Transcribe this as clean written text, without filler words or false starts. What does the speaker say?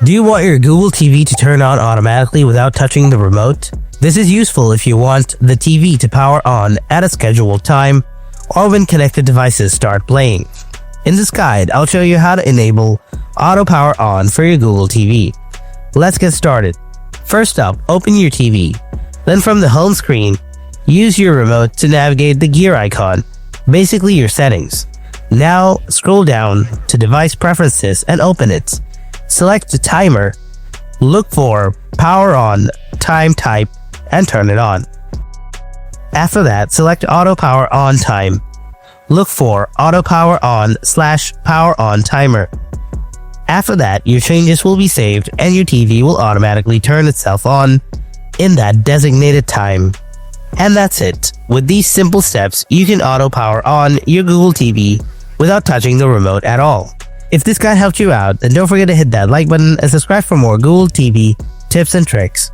Do you want your Google TV to turn on automatically without touching the remote? This is useful if you want the TV to power on at a scheduled time or when connected devices start playing. In this guide, I'll show you how to enable auto power on for your Google TV. Let's get started. First up, open your TV. Then from the home screen, use your remote to navigate the gear icon, basically your settings. Now scroll down to device preferences and open it. Select the timer, look for power on time type and turn it on. After that, select auto power on time. Look for auto power on / power on timer. After that, your changes will be saved and your TV will automatically turn itself on in that designated time. And that's it. With these simple steps, you can auto power on your Google TV without touching the remote at all. If this guide helped you out, then don't forget to hit that like button and subscribe for more Google TV tips and tricks.